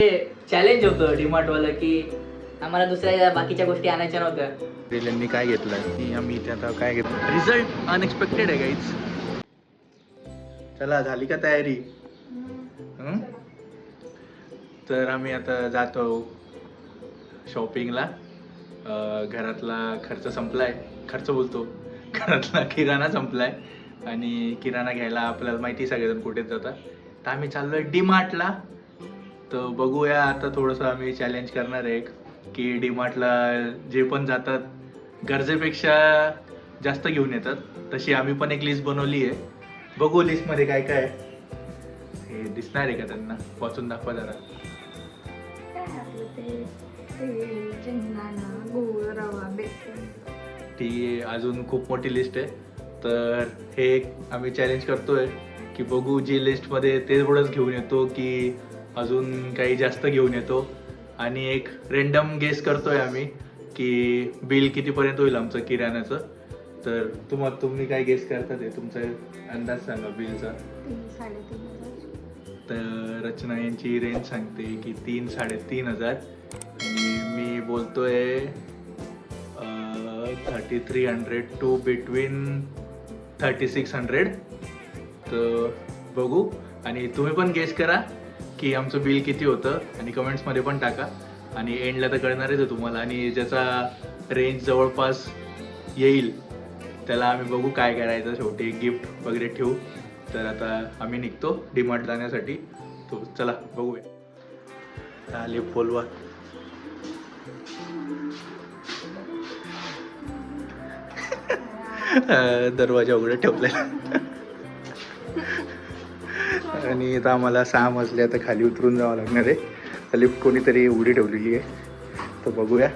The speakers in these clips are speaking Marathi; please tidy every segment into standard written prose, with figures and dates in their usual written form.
चॅलेंज होतं डीमार्टवालं की आम्हाला दुसऱ्या बाकीच्या गोष्टी आणायच्या नव्हत्या. त्यांनी काय घेतलं की आम्ही इथे आता काय घेतलं, रिझल्ट अनएक्सपेक्टेड आहे गाईज. चला झाली का तयारी? तर आम्ही आता जातो शॉपिंगला. घरातला खर्च संपलाय, खर्च बोलतो घरातला किराणा संपलाय आणि किराणा घ्यायला आपल्याला माहिती सगळेजण कुठे जातात. तर आम्ही चाललोय डीमार्टला. तर बघूया आता थोडंसं आम्ही चॅलेंज करणार आहे की डीमार्टला जे पण जातात गरजेपेक्षा जास्त घेऊन येतात. तशी आम्ही पण एक लिस्ट बनवली आहे. बघू लिस्टमध्ये काय काय हे दिसणार आहे का त्यांना, वाचून दाखवा जरा. ती अजून खूप मोठी लिस्ट आहे. तर हे आम्ही चॅलेंज करतोय की बघू जी लिस्टमध्ये तेवढंच घेऊन येतो की अजून काही जास्त घेऊन येतो. आणि एक रेंडम गेस करतोय आम्ही की बिल कितीपर्यंत होईल आमचं किराण्याचं. तर तुम्ही काय गेस करता ते तुमचा अंदाज सांगा बिलचा. 3-3.5 तर रचना यांची रेंज सांगते की 3-3.5 आणि मी बोलतोय 3300 टू बिटवीन 3600. तर बघू आणि तुम्ही पण गेस करा की आमचं बिल किती होतं आणि कमेंट्समध्ये पण टाका. आणि एंडला तर कळणारच आहे तुम्हाला. आणि ज्याचा रेंज जवळपास येईल त्याला आम्ही बघू काय करायचं, शेवटी गिफ्ट वगैरे ठेवू. तर आता आम्ही निघतो डीमार्ट जाण्यासाठी. तो चला बघूया. आले बोलवा. दरवाजा उघडा ठेवलाय आणि आता आम्हाला 6 मजले आता खाली उतरून जावं लागणार आहे. लिफ्ट कोणीतरी उघडी ठेवलेली आहे. तर बघूया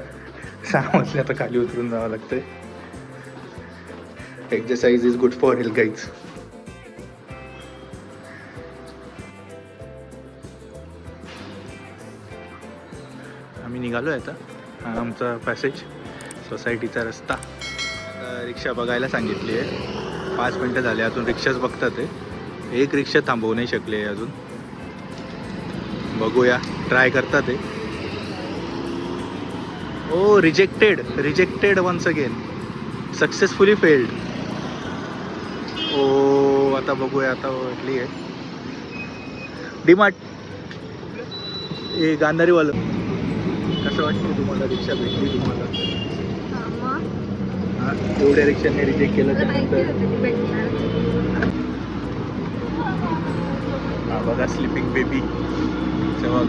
6 मजले आता खाली उतरून जावं लागतंय. Exercise is good for health guys. आम्ही निघालोय आता. हा आमचा पॅसेज, सोसायटीचा रस्ता. आता रिक्षा बघायला सांगितली आहे. 5 मिनटं झाले अजून रिक्षाच बघतात आहे. एक रिक्षा थांबवू नाही शकले अजून. बघूया, ट्राय करतात आहे. Oh rejected once again, successfully failed. ओ आता बघूया. आता वाटली आहे डीमार्ट. हे गांधारीवालं. कसं वाटतं तुम्हाला, रिक्षा भेटली तुम्हाला? एवढ्या रिक्षाने रिजेक्ट केलं त्यानंतर. हा बघा स्लिपिंग बेबी जेव्हा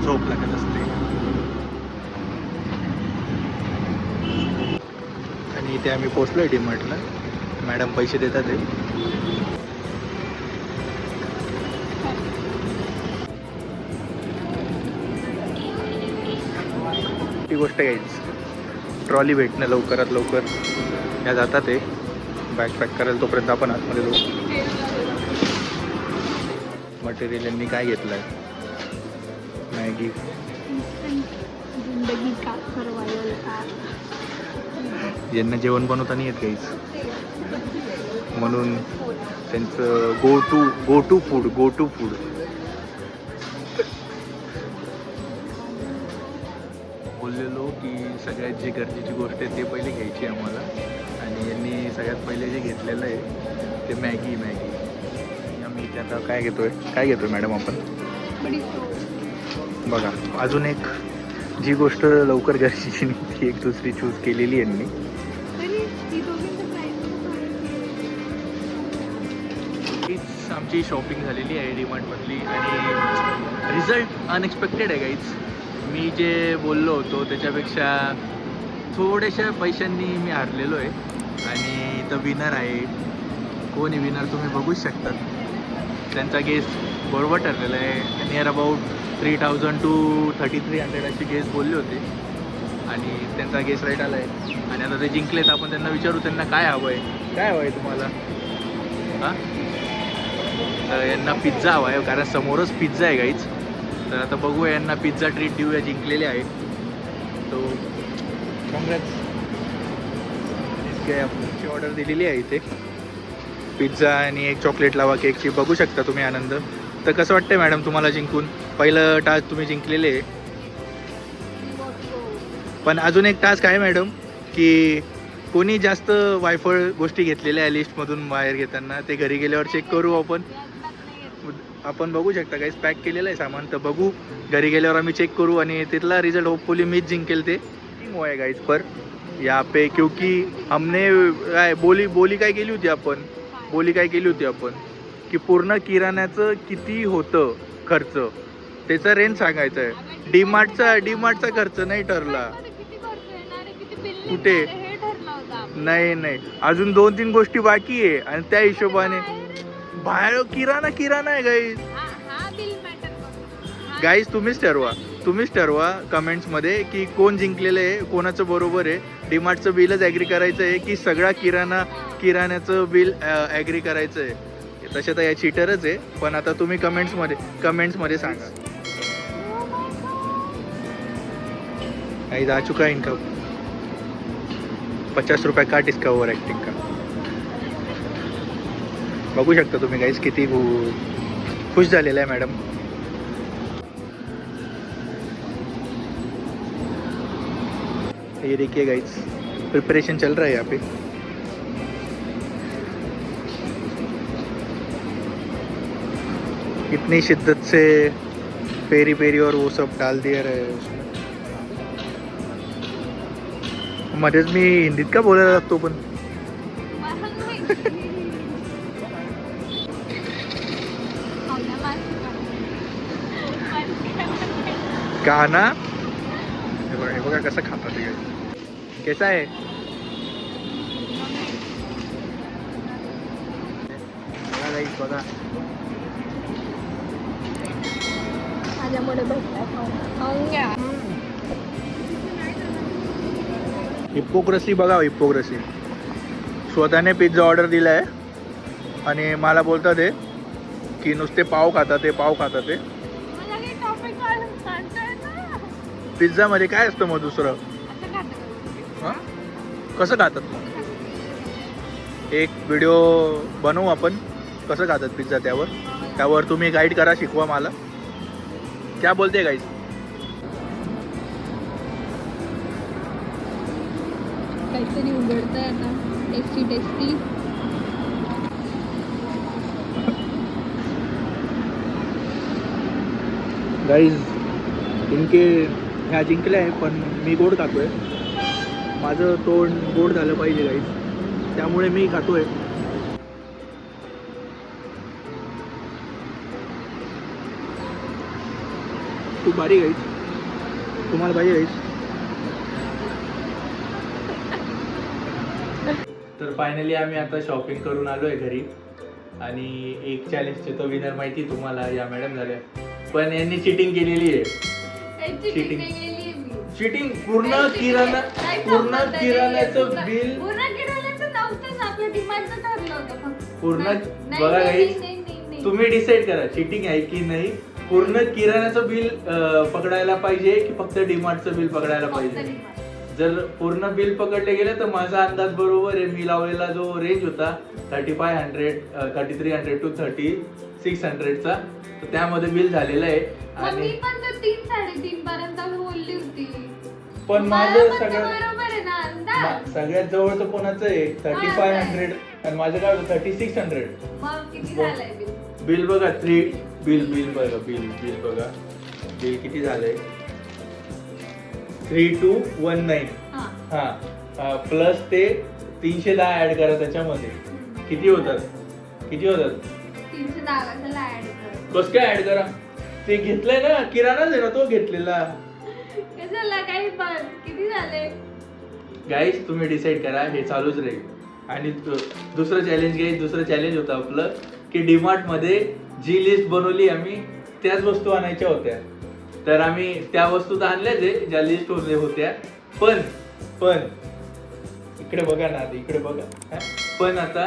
झोप लागत असते. आणि इथे आम्ही पोचलोय डीमार्टला. मॅडम पैसे देतात आहे. ती गोष्ट घ्यायची, ट्रॉली भेटणं लवकरात लवकर. या जातात आहे बॅग पॅक करायला, तोपर्यंत आपण आतमध्ये जाऊ. मटेरियल यांनी काय घेतलं आहे? मॅगी. यांना जेवण बनवता नाही येत काहीच, म्हणून त्यांचं गो टू फूड. बोललेलो की सगळ्यात जी गरजेची गोष्ट आहे ते पहिले घ्यायची आम्हाला. आणि यांनी सगळ्यात पहिले जे घेतलेलं आहे ते मॅगी. आम्ही इथे आता काय घेतोय मॅडम आपण? बघा अजून एक जी गोष्ट लवकर गरजेची नाही ती एक दुसरी चूज केलेली यांनी. हीच आमची शॉपिंग झालेली आहे डीमार्टमधली. आणि रिझल्ट अनएक्सपेक्टेड आहे गाईज. मी जे बोललो होतो त्याच्यापेक्षा थोड्याशा पैशांनी मी हारलेलो आहे. आणि इथं विनर आहे. कोणी विनर तुम्ही बघूच शकतात. त्यांचा गेस बरोबर ठरलेला आहे. नियर अबाउट 3000 टू 3300 अशी गेस बोलले होते आणि त्यांचा गेस राईट आला आहे. आणि आता ते जिंकलेत. आपण त्यांना विचारू त्यांना काय हवं आहे तुम्हाला. हां तर यांना पिझ्झा हवा आहे कारण समोरच पिझ्झा आहे गाईच. तर आता बघूया यांना पिझ्झा ट्रीट देऊया. जिंकलेले आहे तो काँग्रेस. इतके आपली ऑर्डर दिलेली आहे इथे. पिझ्झा आणि एक चॉकलेट लावा केकची. बघू शकता तुम्ही आनंद. तर कसं वाटतंय मॅडम तुम्हाला जिंकून? पहिलं टास्क तुम्ही जिंकलेले आहे. पण अजून एक टास्क आहे मॅडम, की कोणी जास्त वायफळ गोष्टी घेतलेल्या आहे लिस्टमधून बाहेर घेताना ते घरी गेल्यावर चेक करू आपण बघू शकता काहीच पॅक केलेलं आहे सामान, तर बघू घरी गेल्यावर आम्ही चेक करू आणि तिथला रिझल्ट होपफुली मीच जिंकेल. ते हुआ है गाइस पर यहाँ पे, क्योंकि हमने बोली काय केली होती आपण की पूर्ण किराण्याचं किती होतं खर्च त्याचा रेंज सांगायचं आहे. डीमार्टचा खर्च नाही ठरला कुठे, नाही अजून 2-3 गोष्टी बाकी आहे आणि त्या हिशोबाने बाहेर किराणा आहे गाईज तुम्हीच ठरवा कमेंट्समध्ये की कोण जिंकलेलं आहे, कोणाचं बरोबर आहे. डीमार्टचं बिलच ॲग्री करायचं आहे की सगळा किराण्याचं बिल ॲग्री करायचं आहे. तसे तर या चीटरच आहे, पण आता तुम्ही कमेंट्समध्ये सांगा. गाइस आ चुका है इनका 50 रुपये काट इसका ओवर एक्टिंग का. बघू शकता तुम्ही गाईस किती खुश झालेला आहे मॅडम. ये देखिए गाइस प्रिपरेशन चल रहा है यहाँ पे. इतनी शिद्दत से पेरी और वो सब डाल दिया रहे उसमें. मध्येच मी हिंदीत का बोलायला लागतो पण. गाना हे बघा कसं खातात ते. कैसा आहे बघा. हिपोक्रेसी बघा, हिपोक्रेसी. स्वतःने पिझ्झा ऑर्डर दिला आहे आणि मला बोलतात ते की नुसते पाव खातात ते. पिझ्झामध्ये काय असतं मग दुसरं? हां कसं खातात मग? एक व्हिडिओ बनवू आपण कसं खातात पिझ्झा, त्यावर तुम्ही गाईड करा, शिकवा मला. क्या बोलते गाईड? काहीतरी उघडतंय आता. टेस्टी गाईज इनके ह्या जिंकल्या आहे, पण मी गोड खातोय. माझं तोंड गोड झालं पाहिजे गाईज, त्यामुळे मी खातोय. खूप भारी गाईज. तुम्हाला पाहिजे गाईज? तर फायनली आम्ही आता शॉपिंग करून आलो आहे घरी. आणि एक चॅलेंजचे तो विनर माहिती तुम्हाला, या मॅडम झाल्या. पण यांनी चिटिंग केलेली आहे. चिटिंग पूर्ण किराण्याचं बिल पूर्ण बघा गाईज, तुम्ही डिसाईड करा चिटिंग आहे की नाही. पूर्ण किराण्याचं बिल पकडायला पाहिजे की फक्त डीमार्टचं बिल पकडायला पाहिजे. जर पूर्ण बिल पकडले गेले तर माझा अंदाज बरोबर आहे. मी लावलेला जो रेंज होता 3300 to 3600चा, तर त्यामध्ये बिल झालेलं आहे. आणि 3-3.5 पर्यंत बोलली होती. पण माझं सगळ्यात जवळचं कोणाचं आहे 3500 आणि माझं काय होतं 3600. बिल बघा बिल बघा बिल किती झालंय 3219. हा प्लस ते 310 ऍड करा त्याच्यामध्ये. किती होतात 310 कस काय ऍड करा? ते घेतलंय ना, किराणाच आहे ना तो घेतलेला. किती झाले गाईज तुम्ही डिसाईड करा, हे चालूच राहील. आणि दुसरं चॅलेंज होतं आपलं की डीमार्ट मध्ये जी लिस्ट बनवली आम्ही त्याच वस्तू आणायच्या होत्या. तर आम्ही त्या वस्तू तर आणल्याच आहे ज्या लिस्ट होत्या. पण इकडे बघा ना, इकडे बघा. पण आता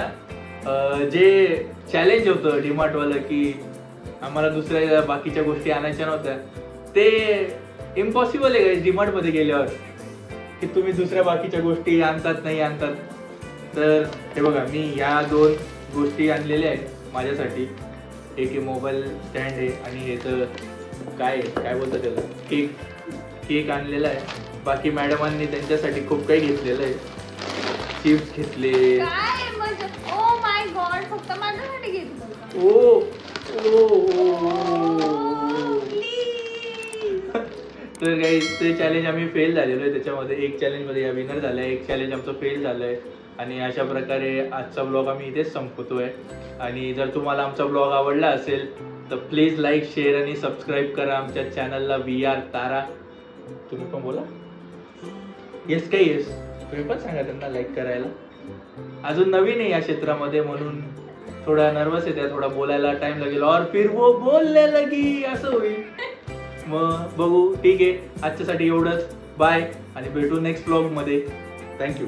जे चॅलेंज होतं डीमार्टवालं की आम्हाला दुसऱ्या बाकीच्या गोष्टी आणायच्या नव्हत्या, ते इम्पॉसिबल आहे गाईज डीमार्टमध्ये गेल्यावर की तुम्ही दुसऱ्या बाकीच्या गोष्टी नाही आणतात. तर हे बघा, मी या 2 गोष्टी आणलेल्या आहेत माझ्यासाठी. एक मोबाईल स्टँड आहे आणि हे तर काय काय बोलतात त्याला, केक आणलेला आहे. बाकी मॅडमांनी त्यांच्यासाठी खूप काही घेतलेलं आहे. चिप्स घेतले. काय मजा. ओ माय गॉड, फक्त माझ्यासाठी घेतलं का? ओ तर काही ते चॅलेंज आम्ही फेल झालेलो आहे. त्याच्यामध्ये एक चॅलेंजमध्ये या विनर झालं आहे, एक चॅलेंज आमचं फेल झालं आहे. आणि अशा प्रकारे आजचा ब्लॉग आम्ही इथेच संपवतोय. आणि जर तुम्हाला आमचा ब्लॉग आवडला असेल तर प्लीज लाईक, शेअर आणि सबस्क्राईब करा आमच्या चॅनलला VR तारा. तुम्ही पण बोला. येस काय येस, तुम्ही पण सांगा त्यांना लाईक करायला. अजून नवीन आहे या क्षेत्रामध्ये म्हणून थोडा नर्वस आहे, थोडा बोलायला टाइम लागेल. और फिर वो बोलने लगी असं होईल. मग बघू. ठीक आहे, आजच्यासाठी एवढंच. बाय आणि भेटू नेक्स्ट ब्लॉग मध्ये. थँक्यू.